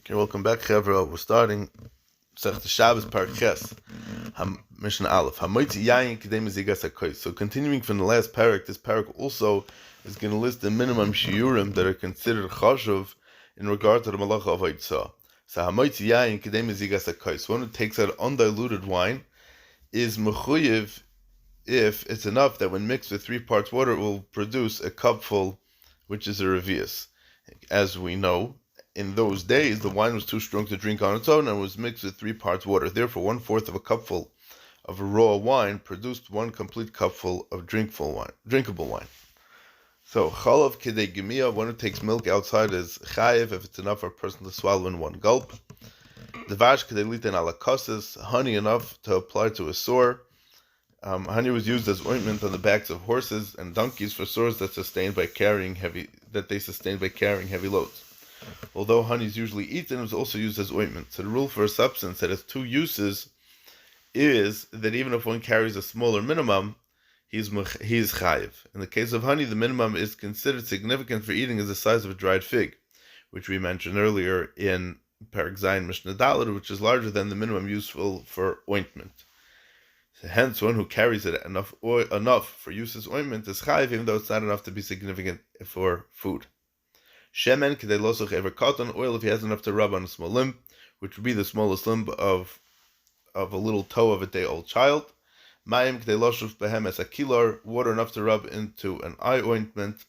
Okay, welcome back, Chevra. We're starting Sech Shabbos Parak Ches, Mishnah Aleph. Hamoitzi Yayin Kedem Zigas HaKois. So continuing from the last parak, this parak also is going to list the minimum shiurim that are considered chashuv in regard to the malacha of Eitzah. So Hamoitzi Yayin Kedem Zigas HaKois. One who takes out undiluted wine is mechuyev if it's enough that when mixed with 3 parts water it will produce a cupful, which is a revius. As we know, in those days, the wine was too strong to drink on its own and was mixed with 3 parts water. Therefore, 1/4 of a cupful of a raw wine produced 1 complete cupful of drinkable wine. So, chalav kidei gemia, one who takes milk outside is chayev if it's enough for a person to swallow in 1 gulp. Devash kidei litin ala kosis, honey enough to apply to a sore. Honey was used as ointment on the backs of horses and donkeys for sores that sustained by carrying heavy loads. Although honey is usually eaten, it was also used as ointment. So the rule for a substance that has 2 uses is that even if one carries a smaller minimum, he's chayiv. In the case of honey, the minimum is considered significant for eating as the size of a dried fig, which we mentioned earlier in Parak Zayin Mishnah Daled, which is larger than the minimum useful for ointment. So hence, one who carries it enough for use as ointment is chayiv, even though it's not enough to be significant for food. Shemen k'dei losoch ever cotton, oil if he has enough to rub on a small limb, which would be the smallest limb of a little toe of a day-old child. Mayim k'dei loshuf behem es akilar, water enough to rub into an eye ointment.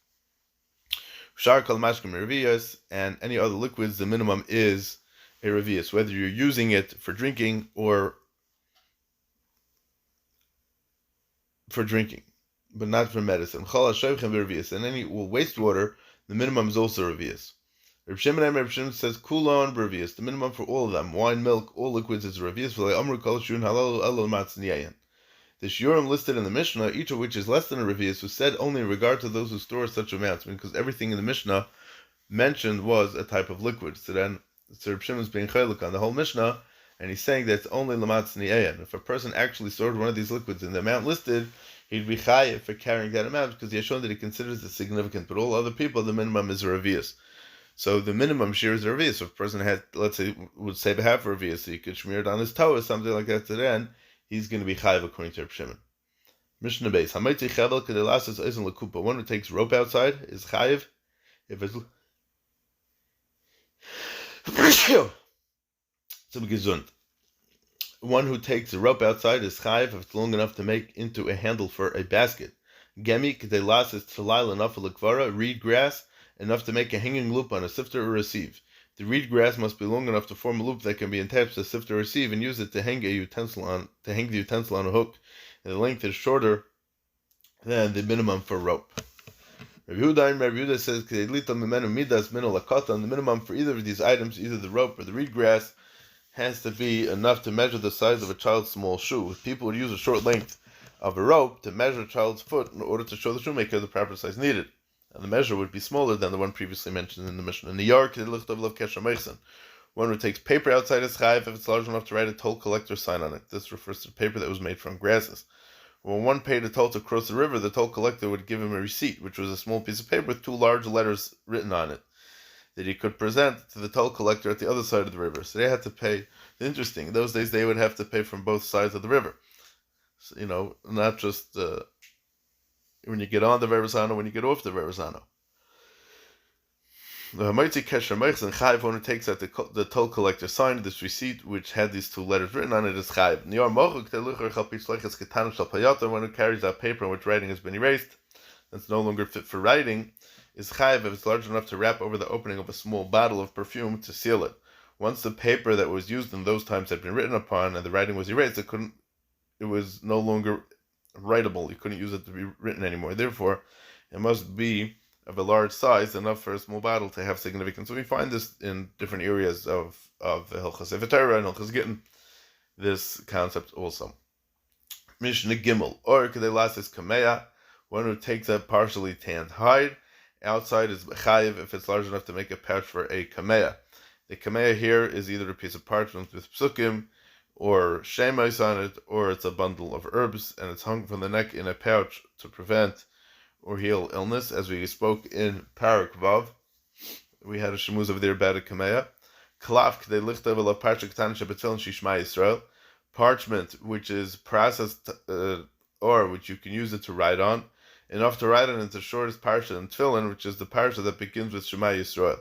Shar kol mashkim revius, and any other liquids, the minimum is a revius, whether you're using it for drinking or for drinking, but not for medicine. Chol ha-shoychem revius, and any wastewater, the minimum is also revius. Reb Shimon says kulon revius, the minimum for all of them, wine, milk, all liquids is revius. The shiurim listed in the Mishnah, each of which is less than a revius, was said only in regard to those who store such amounts, because everything in the Mishnah mentioned was a type of liquid. So then Reb Shimon is being chaylik on the whole Mishnah, and he's saying that it's only lamatz niyayin. If a person actually stored one of these liquids in the amount listed, he'd be chayiv for carrying that amount because he has shown that he considers it significant. But all other people, the minimum is a revius. So the minimum shear is a revius. If a person had, let's say, would save a half a revius, so he could smear it on his toe or something like that, so then he's going to be chayiv according to Reb Shimon. Mishnah Beis, Hamaitzi chevel kedelasas eisen lekupa. One who takes rope outside is chayiv if it's zum gesund. One who takes a rope outside is chayiv if it's long enough to make into a handle for a basket. Gemi k'delas is tlail enough for lekvara, reed grass, enough to make a hanging loop on a sifter or a sieve. The reed grass must be long enough to form a loop that can be attached to a sifter or sieve and use it to hang the utensil on a hook. And the length is shorter than the minimum for rope. Rabbi Yehuda says the minimum for either of these items, either the rope or the reed grass, has to be enough to measure the size of a child's small shoe. People would use a short length of a rope to measure a child's foot in order to show the shoemaker the proper size needed. And the measure would be smaller than the one previously mentioned in the Mishnah. In the yard, one who takes paper outside his chayiv if it's large enough to write a toll collector sign on it. This refers to paper that was made from grasses. When one paid a toll to cross the river, the toll collector would give him a receipt, which was a small piece of paper with 2 large letters written on it, that he could present to the toll collector at the other side of the river. So they had to pay. Interesting. In those days, they would have to pay from both sides of the river. So, not just when you get on the Verrazano, when you get off the Verrazano. The Hamaitzi Kesher Meichs and Chayiv, one who takes out the toll collector signed this receipt, which had these 2 letters written on it, is Chayiv. One who carries out paper on which writing has been erased, that's no longer fit for writing, is chayiv if it's large enough to wrap over the opening of a small bottle of perfume to seal it. Once the paper that was used in those times had been written upon and the writing was erased, it was no longer writable. You couldn't use it to be written anymore. Therefore, it must be of a large size, enough for a small bottle to have significance. So we find this in different areas of Hilchos Sefer Torah and Hilchos Gittin, this concept also. Mishnah Gimel, or kedelas is kameya, one who takes a partially tanned hide. Outside is chayiv if it's large enough to make a pouch for a kameya. The kameya here is either a piece of parchment with psukim, or shemais on it, or it's a bundle of herbs, and it's hung from the neck in a pouch to prevent or heal illness. As we spoke in Parak Vav, we had a shemuz over there about a kameya. Klaf k'dei lichtov elav parsha k'tana shebetzilin shishma Yisrael. Parchment, which is processed, or which you can use it to write on. Enough to write on into the shortest parsha in Tefillin, which is the parsha that begins with Shema Yisrael.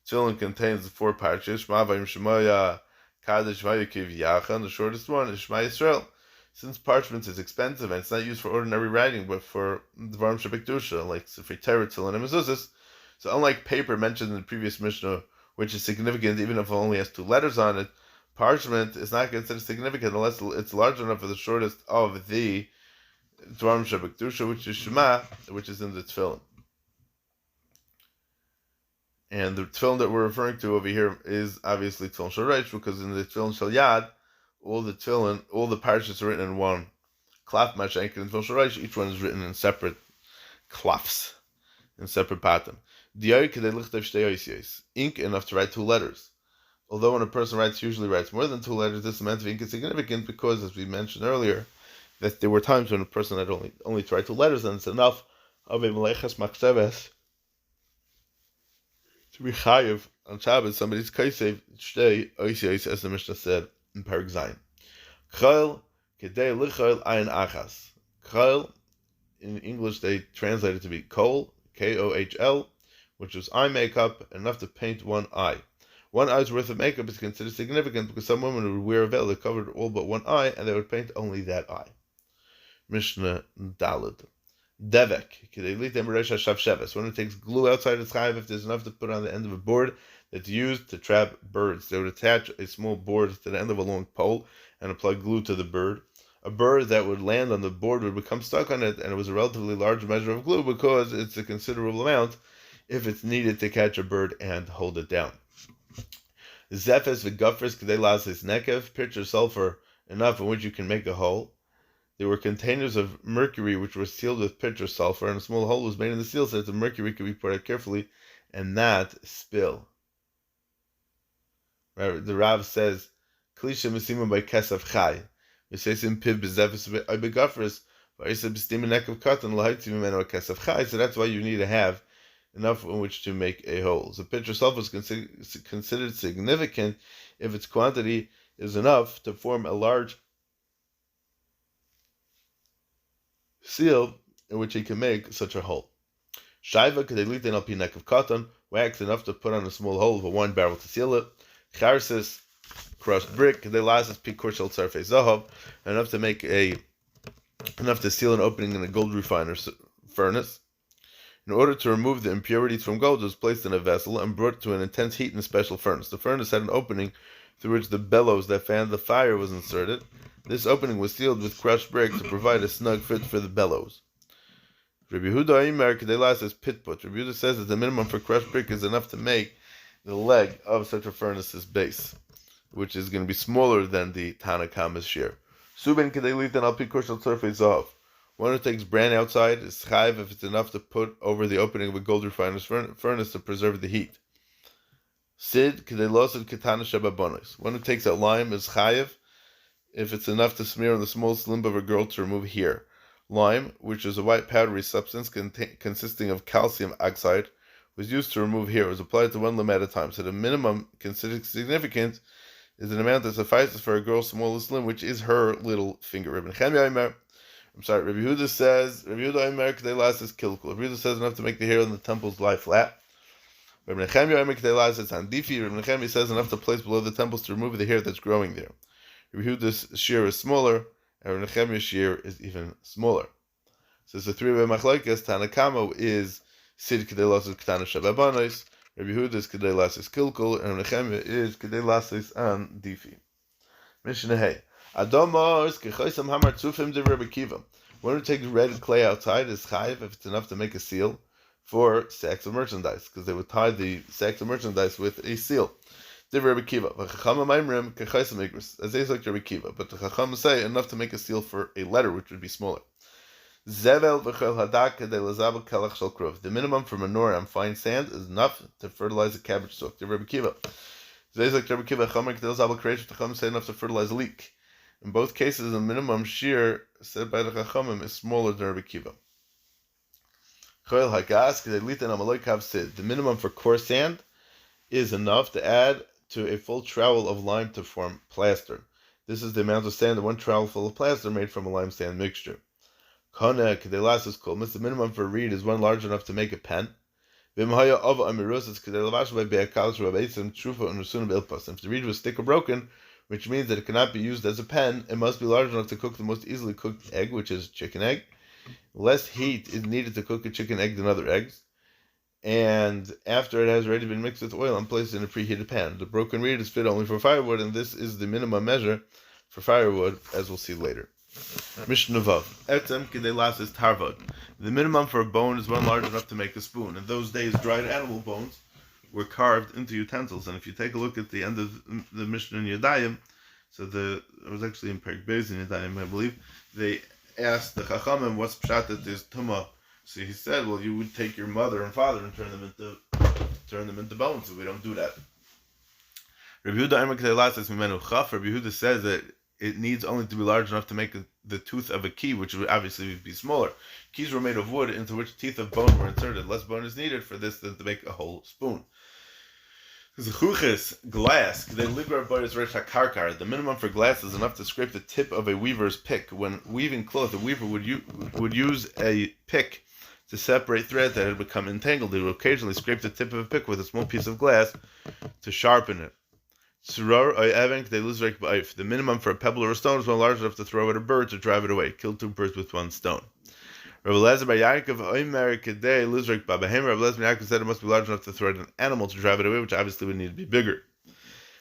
Tefillin contains the 4 parshas, Shema Vayim Shemoya, Kadesh Vayikiv Yacha, and the shortest one is Shema Yisrael. Since parchment is expensive and it's not used for ordinary writing, but for Dvarim Shebekdusha, like Sefer Torah, Tefillin, and Mezuzos, so unlike paper mentioned in the previous Mishnah, which is significant even if it only has 2 letters on it, parchment is not considered significant unless it's large enough for the shortest of the Dvarim Shebekdusha, which is Shema, which is in the Tefillin. And the Tefillin that we're referring to over here is obviously Tefillin Shel Reish, because in the Tefillin Shel Yad, all the parshas are written in one klaf, Mashenk, and Tefillin Shel Reish, each one is written in separate klafs, in separate pattern. Ink enough to write 2 letters. Although when a person usually writes more than 2 letters, this amount of ink is significant because, as we mentioned earlier, that there were times when a person had only to write 2 letters, and it's enough of a meleches machsheves to be chayiv on Shabbos somebody's kaisev shtei oisiyos, as the Mishnah said in Perek Zayin. Chayil kedei lichayil ayin achas. Chayil, in English they translate it to be kohl, Kohl, which is eye makeup, enough to paint one eye. 1 eye's worth of makeup is considered significant because some women would wear a veil that covered all but 1 eye, and they would paint only that eye. Mishnah Daled. Devek. When it takes glue outside its chayiv, if there's enough to put on the end of a board that's used to trap birds, they would attach a small board to the end of a long pole and apply glue to the bird. A bird that would land on the board would become stuck on it, and it was a relatively large measure of glue because it's a considerable amount if it's needed to catch a bird and hold it down. Zephes v'gufres k'dei lasis nekev, pitch or sulfur enough in which you can make a hole. There were containers of mercury which were sealed with pitch or sulfur, and a small hole was made in the seal so that the mercury could be poured out carefully and not spill. Right, the Rav says, Klisha Mesima by Kesef Chai. So that's why you need to have enough in which to make a hole. So pitch or sulfur is considered significant if its quantity is enough to form a large seal in which he can make such a hole. Shaiva kedeliten al pi neck of cotton, wax enough to put on a small hole of a wine barrel to seal it. Charsis, crushed brick, kedelasas pi korshel tzarfei zahav, enough to seal an opening in a gold refiner's furnace. In order to remove the impurities from gold, it was placed in a vessel and brought to an intense heat in a special furnace. The furnace had an opening through which the bellows that fanned the fire was inserted. This opening was sealed with crushed brick to provide a snug fit for the bellows. Rabbi Yehuda Aimer Kedelas is pitput. Rabbi Yehuda says that the minimum for crushed brick is enough to make the leg of such a furnace's base, which is going to be smaller than the Tanakama's share. Subin Kedelitan Al Pikushal Surface Zav. One who takes bran outside is chayiv if it's enough to put over the opening of a gold refiner's furnace to preserve the heat. Sid Kedelosid Ketana Shababonis. One who takes out lime is chayiv if it's enough to smear on the smallest limb of a girl to remove hair. Lime, which is a white powdery substance consisting of calcium oxide, was used to remove hair. It was applied to 1 limb at a time. So the minimum considered significant is an amount that suffices for a girl's smallest limb, which is her little finger. Rabbi Yehuda says, Rabbi Yehuda says enough to make the hair on the temples lie flat. Rabbi Nechemia says enough to place below the temples to remove the hair that's growing there. Rabbi Yehuda's shear is smaller, and Rabbi Nechemia's shear is even smaller. So the 3-way machlokes. Tanakama is Sid Kedei Lasis Ketana Shababonos, Rabbi Yehuda is Kedei Lasis Kilkul, and Rabbi Nechemia is Kedei Lasis an Difi. Mishnah Hey. Adomos Kechoisam Hamar Tzufim de Rabbi Kiva. One who takes red clay outside is chayiv if it's enough to make a seal for sacks of merchandise, because they would tie the sacks of merchandise with a seal. Div Rabbi Kiva. As they like Rabbi Kiva, but the Chacham say enough to make a seal for a letter, which would be smaller. Zevel v'chol hadak de lazabel kelach shel krov. The minimum for menorah on fine sand is enough to fertilize a cabbage stalk. Div Rabbi Kiva. They like Rabbi Kiva. Chamer kedel zabel kreish. The Chacham say enough to fertilize a leek. In both cases, the minimum shear said by the Chachamim is smaller than Rabbi Kiva. The minimum for coarse sand is enough to add to a full trowel of lime to form plaster. This is the amount of sand that one trowel full of plaster made from a lime sand mixture. Kona kedelas is called. The minimum for a reed is one large enough to make a pen. If the reed was thick or broken, which means that it cannot be used as a pen, it must be large enough to cook the most easily cooked egg, which is chicken egg. Less heat is needed to cook a chicken egg than other eggs. And after it has already been mixed with oil and placed in a preheated pan. The broken reed is fit only for firewood, and this is the minimum measure for firewood, as we'll see later. Mishnah Vav. Etzem kedelas is tarvod. The minimum for a bone is one large enough to make a spoon. In those days, dried animal bones were carved into utensils. And if you take a look at the end of the Mishnah in Yadayim, it was actually in Perek Beis in Yadayim, I believe, they asked the Chachamim, what's pshat that there's tumah? So he said, well, you would take your mother and father and turn them into bones. So we don't do that. Rabbi Yehuda says that it needs only to be large enough to make the tooth of a key, which would obviously be smaller. Keys were made of wood into which teeth of bone were inserted. Less bone is needed for this than to make a whole spoon. Zuchuches, glass. The minimum for glass is enough to scrape the tip of a weaver's pick. When weaving cloth, a weaver would use a pick to separate thread that had become entangled. He would occasionally scrape the tip of a pick with a small piece of glass to sharpen it. The minimum for a pebble or a stone is one large enough to throw at a bird to drive it away. Kill 2 birds with 1 stone. Rabbi Eliezer said it must be large enough to throw at an animal to drive it away, which obviously would need to be bigger.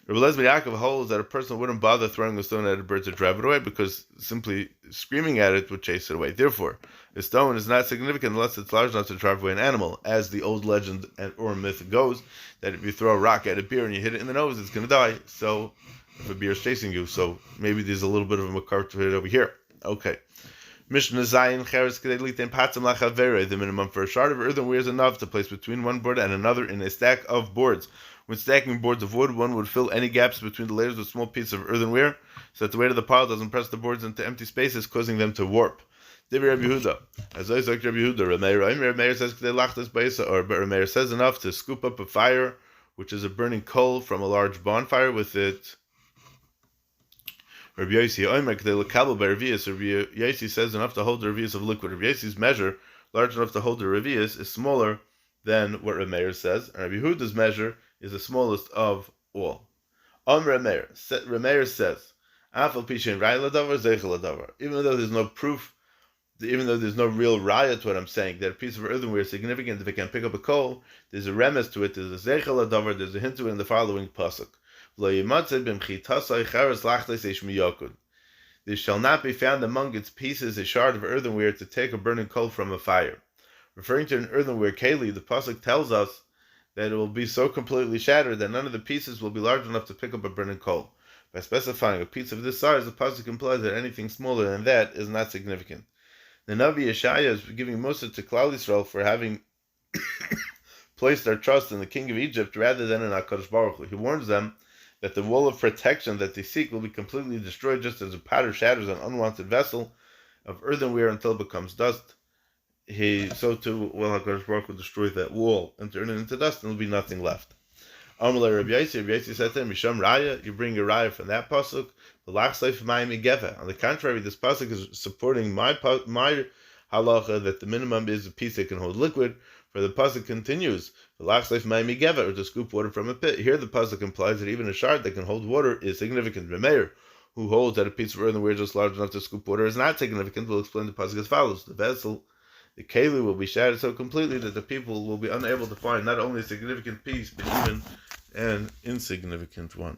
Rabbi Eliezer Yaakov holds that a person wouldn't bother throwing a stone at a bird to drive it away because simply screaming at it would chase it away. Therefore, a stone is not significant unless it's large enough to drive away an animal, as the old legend or myth goes, that if you throw a rock at a deer and you hit it in the nose, it's going to die. So, if a deer is chasing you, so maybe there's a little bit of a makar to it over here. Okay. Mishnah Zayin Cheres Kedelitin Patzim Lachavere. The minimum for a shard of earthenware is enough to place between one board and another in a stack of boards. When stacking boards of wood, one would fill any gaps between the layers with small pieces of earthenware, so that the weight of the pile doesn't press the boards into empty spaces, causing them to warp. Divrei Rabbi Yehuda. As I said, Rabbi Yehuda, Rameir says Kedelachtas Beisa, or Rameir says enough to scoop up a fire, which is a burning coal from a large bonfire with it. Rabbi Yossi says enough to hold the revius of liquid. Rabbi Yossi's measure, large enough to hold the revius, is smaller than what Rameir says, and Rabbi Yehuda's measure is the smallest of all. Rameir says, even though there's no proof, even though there's no real raya to what I'm saying, that a piece of earthenware is significant if it can pick up a coal, there's a remes to it, there's a zeichel adavar, there's a hint to it in the following pasuk. There shall not be found among its pieces a shard of earthenware to take a burning coal from a fire. Referring to an earthenware keli, the pasuk tells us that it will be so completely shattered that none of the pieces will be large enough to pick up a burning coal. By specifying a piece of this size, the pasuk implies that anything smaller than that is not significant. The Navi Yeshaya is giving Musa to Klal Yisrael for having placed their trust in the king of Egypt rather than in HaKadosh Baruch Hu. He warns them that the wall of protection that they seek will be completely destroyed, just as a potter shatters an unwanted vessel of earthenware until it becomes dust. So too will HaKadosh Baruch Hu destroy that wall and turn it into dust, and there will be nothing left. Amalei Rabbi Yossi said to him, Misham Raya, you bring a Raya from that pasuk. On the contrary, this pasuk is supporting my halacha that the minimum is a piece that can hold liquid. For the pasuk continues, or to scoop water from a pit. Here the pasuk implies that even a shard that can hold water is significant. Rameir, who holds that a piece of earthenware just large enough to scoop water is not significant, will explain the pasuk as follows: the vessel, the keli, will be shattered so completely that the people will be unable to find not only a significant piece, but even an insignificant one.